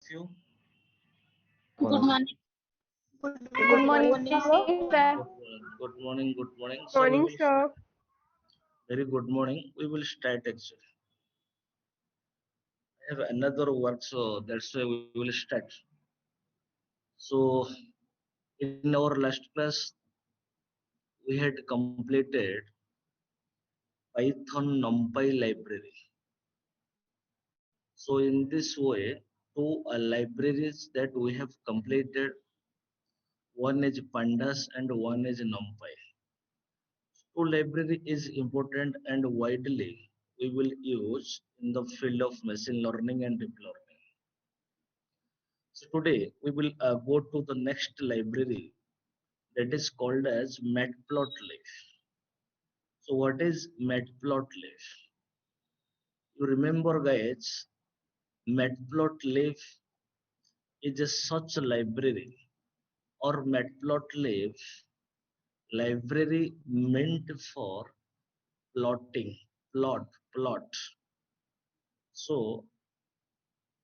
you? Good morning. Good morning, sir. Good morning. Good morning. So we Morning, will sir. very good morning. We will start actually. I have another work, so that's why we will start. So in our last class, we had completed Python NumPy library. So in this way, two libraries that we have completed, one is Pandas and one is NumPy. So library is important and widely we will use in the field of machine learning and deep learning. So today we will go to the next library that is called as Matplotlib. So what is Matplotlib? You remember guys, Matplotlib is a such library or Matplotlib library meant for plotting, plot. So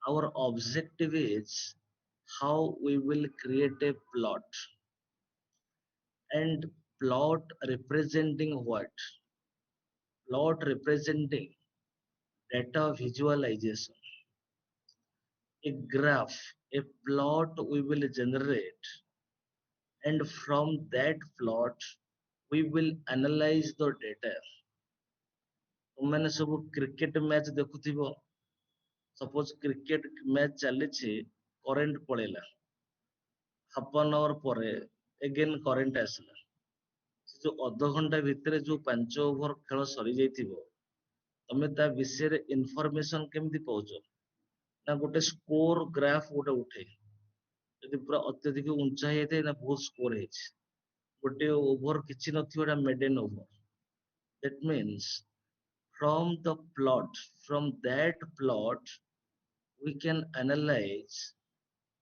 our objective is how we will create a plot, and plot representing what? Plot representing data visualization. A graph, a plot we will generate, and from that plot we will analyze the data. तुमने सब cricket match देखुथिबो, suppose cricket match चलीछि, current पळेला, half an hour परे again current आसला, जो अध घंटा भितर जो 5 ओवर खेल सरी जाइथिबो, तमे ता विषय रे इन्फॉर्मेशन केमति पाउछ ना गोटे स्कोर ग्राफ गोटे उठे, यदि पूरा अत्यधिक ऊंचा हेते ना बहुत स्कोर हेछ, गोटे ओवर किछि नथिबा maiden over. That means from the plot, from that plot we can analyze.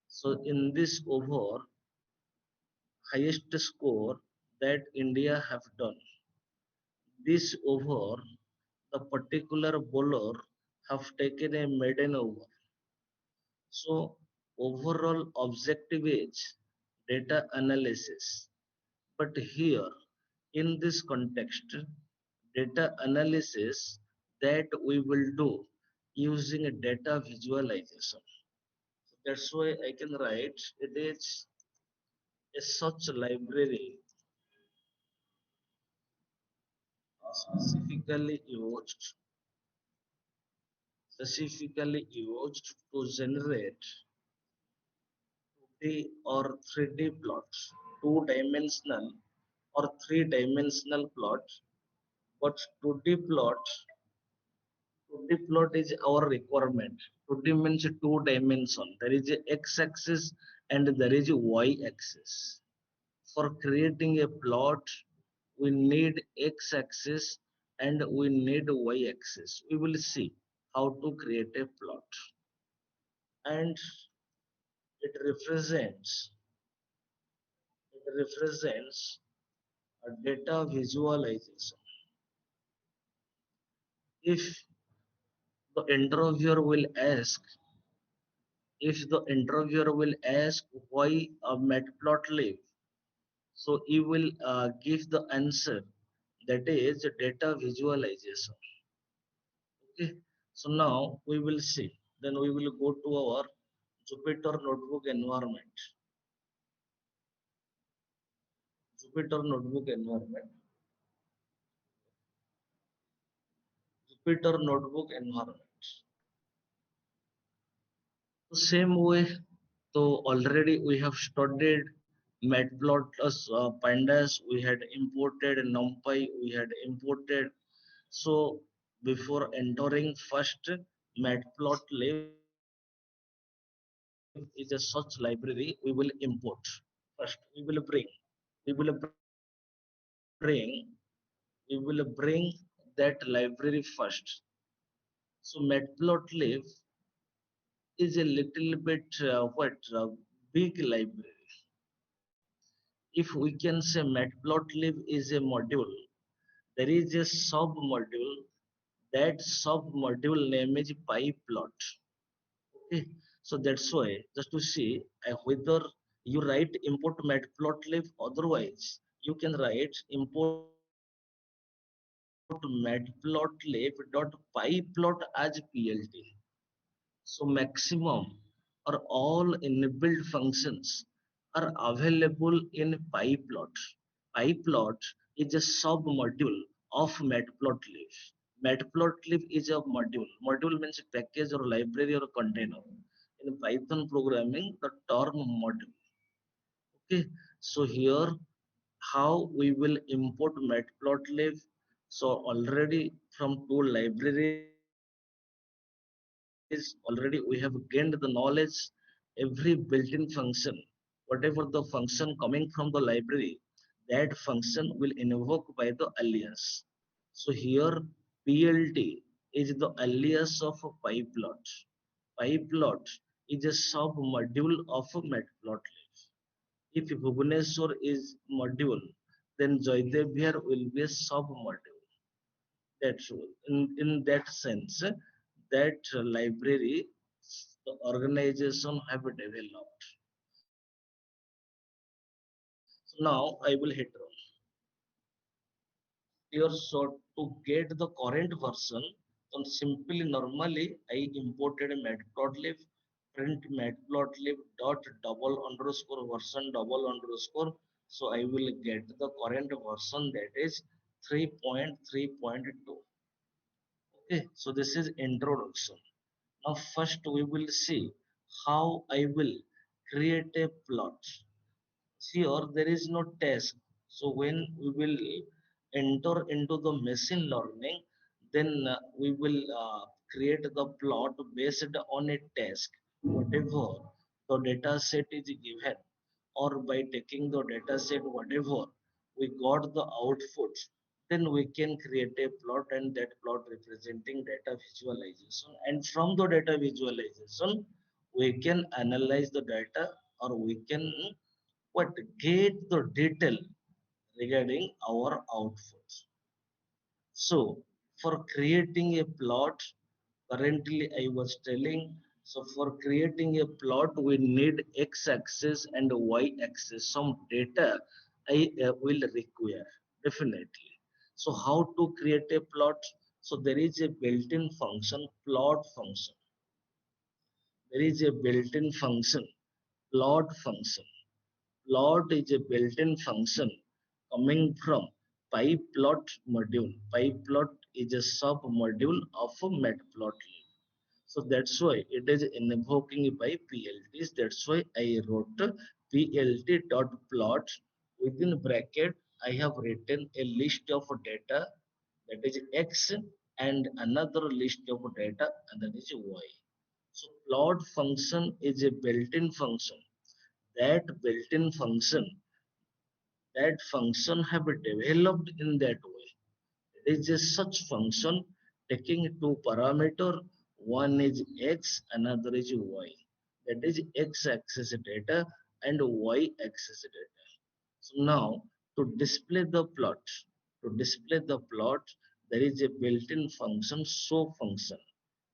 So in this over, highest score that India have done, this over the particular bowler have taken a maiden over. So overall objective is data analysis. But here in this context, data analysis that we will do using a data visualization. So that's why I can write it is a such library specifically used to generate 2D or 3D plots, two-dimensional or three-dimensional plot. But 2D plot is our requirement. 2D means two dimension. There is a x-axis and there is a y-axis. For creating a plot, we need x-axis and we need y-axis. We will see how to create a plot. And it represents a data visualization. If the interviewer will ask, why a matplotlib, so you will give the answer that is data visualization. Okay, so now we will see, then we will go to our Jupyter notebook environment. Jupyter notebook environment. Jupyter notebook environment. The same way, so already we have studied Matplotlib, pandas, we had imported NumPy, we had imported. So before entering first, Matplotlib is a such library we will import. First, we will bring, we will bring that library first. So Matplotlib is a little bit big library. If we can say Matplotlib is a module, there is a sub module. That sub module name is PyPlot. Okay, So that's why just to see whether you write import matplotlib, otherwise you can write import matplotlib.pyplot as PLT. So maximum or all enabled functions are available in PyPlot. PyPlot is a sub-module of Matplotlib. Matplotlib is a module. Module means a package or library or container. In Python programming, the term module. Okay, so here how we will import Matplotlib. So already from two libraries, already we have gained the knowledge. Every built-in function, whatever the function coming from the library, that function will invoke by the alias. So here PLT is the alias of a PyPlot. PyPlot is a sub-module of a Matplotlib. If Bhubaneswar is module, then Joydev here will be a sub-module. That's all. In that sense, that library, the organization have developed. So now I will hit run. Here, so to get the current version, then simply normally I imported a matplotlib, print matplotlib dot double underscore version double underscore. So I will get the current version, that is 3.3.2. Okay, so this is introduction. Now first we will see how I will create a plot. Here there is no task. So when we will enter into the machine learning, then we will create the plot based on a task. Whatever the data set is given, or by taking the data set, whatever we got the output, then we can create a plot, and that plot representing data visualization. And from the data visualization, we can analyze the data, or we can what get the detail regarding our outputs. So for creating a plot, currently I was telling, so for creating a plot, we need x-axis and y-axis. Some data I will require, definitely. So how to create a plot? So there is a built-in function, plot function. There is a built-in function, plot function. Plot is a built-in function coming from PyPlot module. PyPlot is a sub-module of a Matplotlib. So that's why it is invoking by PLTs. That's why I wrote plt.plot. Within bracket, I have written a list of data, that is X, and another list of data, and that is Y. So plot function is a built-in function. That built-in function, that function have developed in that way. It is a such function taking two parameter, one is x, another is y. That is x-axis data and y-axis data. So now to display the plot, there is a built-in function show function.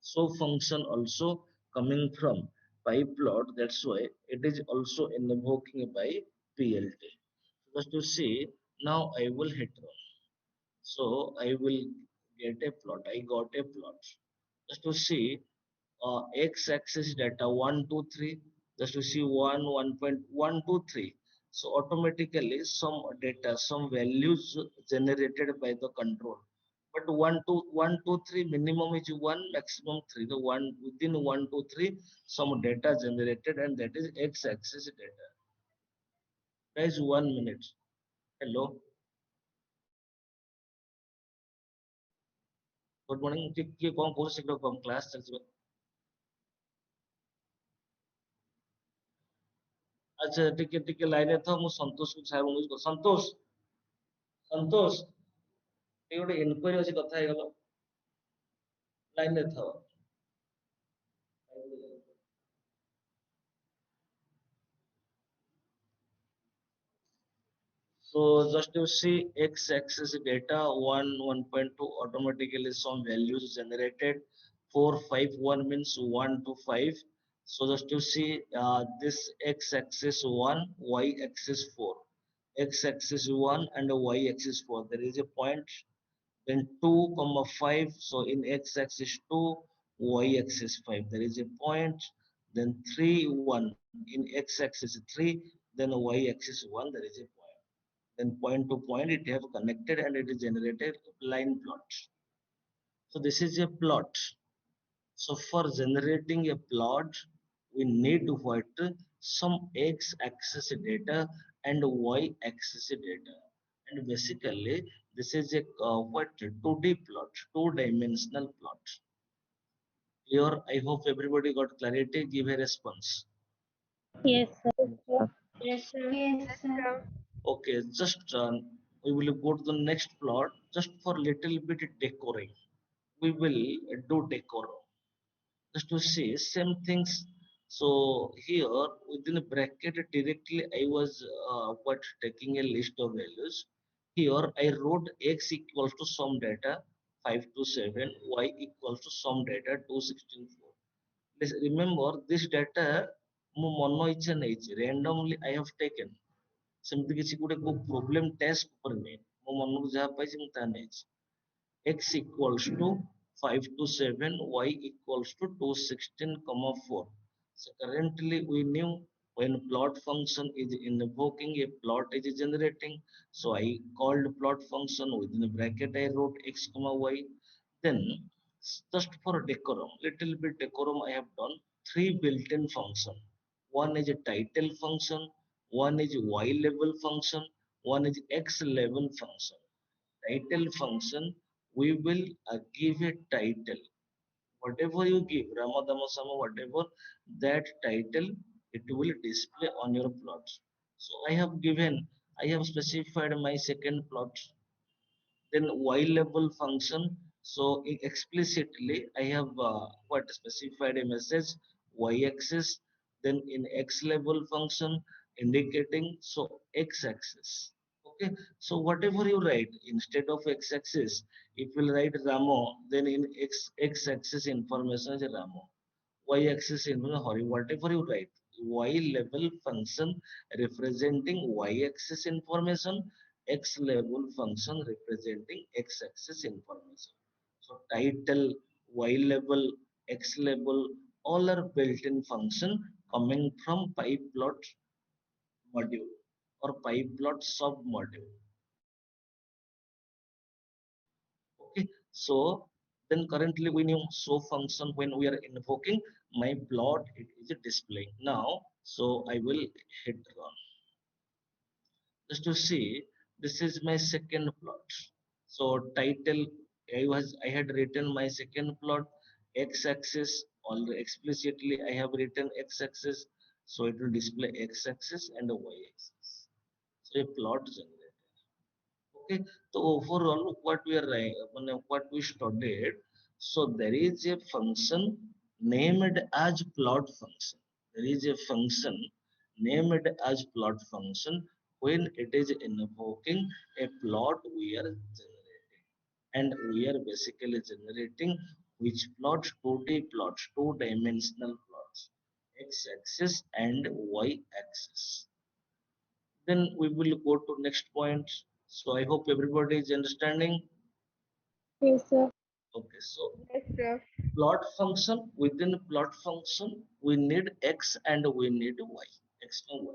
Show function also coming from PyPlot. That's why it is also invoking by PLT. Just to see, now I will hit run. So I will get a plot. I got a plot. Just to see x-axis data 1, 2, 3. Just to see 1, 1.1, 2, 3. So automatically some data, some values generated by the control. But 1, 2, 1, 2, 3 minimum is 1, maximum 3. The one within 1, 2, 3, some data generated, and that is x-axis data. Guys, 1 minute. Hello. Good morning. କିଏ କଣ କହୁଛି ଶୀଘ୍ର କମ class ଚାଲିଛି। ଆଚ୍ଛା ଟିକେ ଟିକେ ଲାଇନରେ ଥାଅ, ମୁଁ ସନ୍ତୋଷକୁ ସାର୍ ସନ୍ତୋଷ, ସନ୍ତୋଷ ଟିକେ ଗୋଟେ ଇନକ୍ୱାରି ଅଛି, କଥା ହେଇଗଲ, ଲାଇନରେ ଥାଅ। So just to see x-axis data 1, 1.2, automatically some values generated. 4, 5, 1 means 1 to 5. So just to see this x-axis 1, y-axis 4. X-axis 1 and y-axis 4. There is a point. Then 2 comma 5. So in x-axis 2, y-axis 5. There is a point. Then 3 1 in x-axis 3. Then y-axis 1. There is a point. Then point to point it have connected and it is generated line plot. So this is a plot. So for generating a plot, we need what? Some x-axis data and y-axis data. And basically, this is a what 2D plot, two-dimensional plot. Here, I hope everybody got clarity. Give a response. Yes, sir. Yes, sir. Yes, sir. Okay, just we will go to the next plot. Just for little bit decoring, we will do decorum. Just to see same things. So here within the bracket directly I was what taking a list of values. Here I wrote x equals to some data 527, y equals to some data 216.4. Please remember this data ମୁଁ ମନ ଇଚ୍ଛା ନେଇଛି randomly I have taken. ସେମିତି କିଛି ଗୋଟେ କୋଉ problem task କରିନି, ମୋ ମନକୁ ଯାହା ପାଇଛି ମୁଁ ତାହା ନେଇଛି। x equals to 527, y equals to 216, comma 4. So currently we knew when plot function is invoking, a plot is generating. So I called plot function within the bracket I wrote x comma y. Then just for decorum, little bit decorum I have done three built-in function. One is a title function, one is y level function, one is x level function. Title function, we will give a title. Whatever you give, Ramadama Sama, whatever that title, it will display on your plot. So I have specified my second plot. Then y level function, so explicitly I have what specified a message y axis, then in x level function indicating so x axis. Okay, so whatever you write instead of x axis, if you write Ramo, then in x axis information is Ramo, y axis in hori, whatever you write, y level function representing y axis information, x level function representing x axis information. So title, y level, x level, all are built-in function coming from pyplot module or pyplot sub module. Okay, so then currently we knew so function when we are invoking my plot, it is displaying now. So I will hit run just to see. This is my second plot. So title, I had written my second plot, x-axis already explicitly I have written x-axis, so it will display x-axis and a y-axis. So a plot generated. Okay, so overall, what we are what we studied. So there is a function named as plot function. There is a function named as plot function when it is invoking a plot we are generating, and we are basically generating which plot? 2D plots, two-dimensional plots, x-axis and y-axis. Then we will go to next point. So I hope everybody is understanding. Yes, sir. Okay, so Yes, sir. plot function, within plot function we need x and we need y, x and y.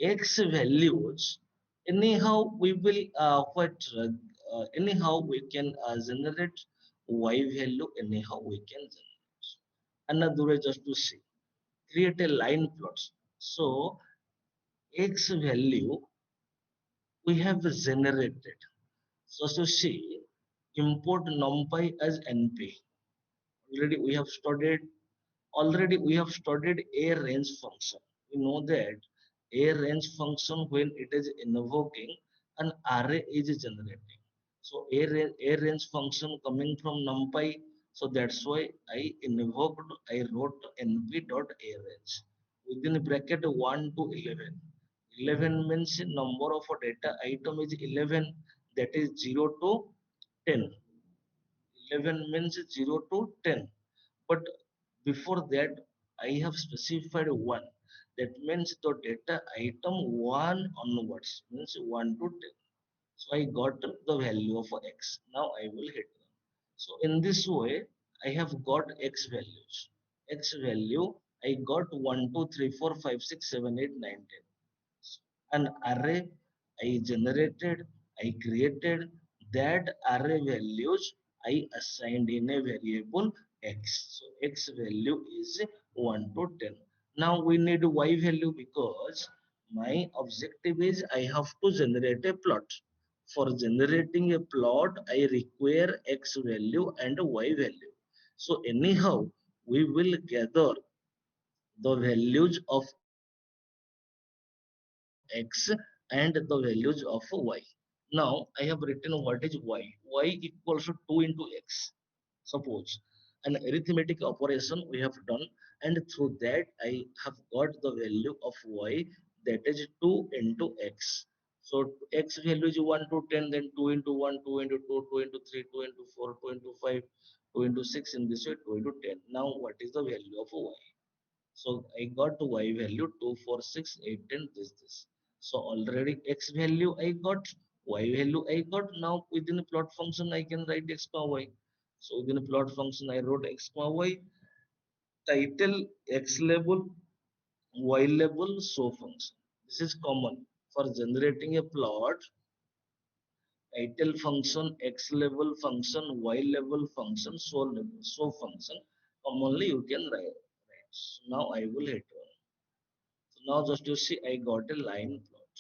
X values, anyhow we will anyhow we can generate y value, anyhow we can generate. Another way just to see, create a line plots. So x value we have generated. So to see, import numpy as np. Already we have studied a range function. We know that a range function when it is invoking an array is generating. So a range function coming from numpy. So that's why I wrote np dot a range within the bracket 1 to 11. 11 means number of a data item is 11, that is 0 to 10. 11 means 0 to 10. But before that I have specified 1. That means the data item 1 onwards means 1 to 10. So I got the value of x. Now I will hit run. So in this way, I have got x values. X value I got 1, 2, 3, 4, 5, 6, 7, 8, 9, 10. An array I generated, I created that array values I assigned in a variable x. So x value is 1 to 10. Now we need y value because my objective is I have to generate a plot. For generating a plot, I require x value and y value. So anyhow, we will gather the values of x and the values of y. Now I have written what is y. Y equals to 2 into x. Suppose an arithmetic operation we have done, and through that I have got the value of y, that is 2 into x. So x value is 1 to 10, then 2 into 1, 2 into 2, 2 into 3, 2 into 4, 2 into 5, 2 into 6, in this way 2 into 10. Now what is the value of y? So I got y value 2, 4, 6, 8, 10, this. So already x value I got, y value I got. Now within the plot function I can write x comma y. So within the plot function I wrote x comma y, title x label, y label, show function. This is common for generating a plot. Title function, x label function, y label function, show function. Commonly you can write. So now I will hit run. So now just you see I got a line plot.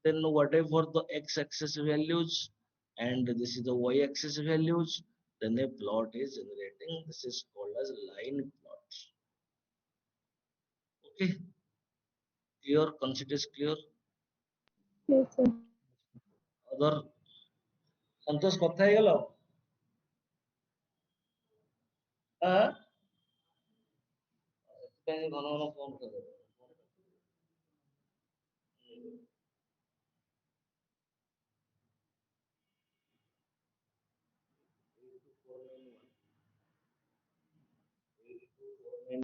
Then whatever the x-axis values and this is the y-axis values, then a plot is generating. This is called as line plot. Okay, clear? Concept is clear? Yes, sir. Other Santosh କଥା ହେଇଗଲ? ସେଥିପାଇଁ ଘନ ଘନ phone କର।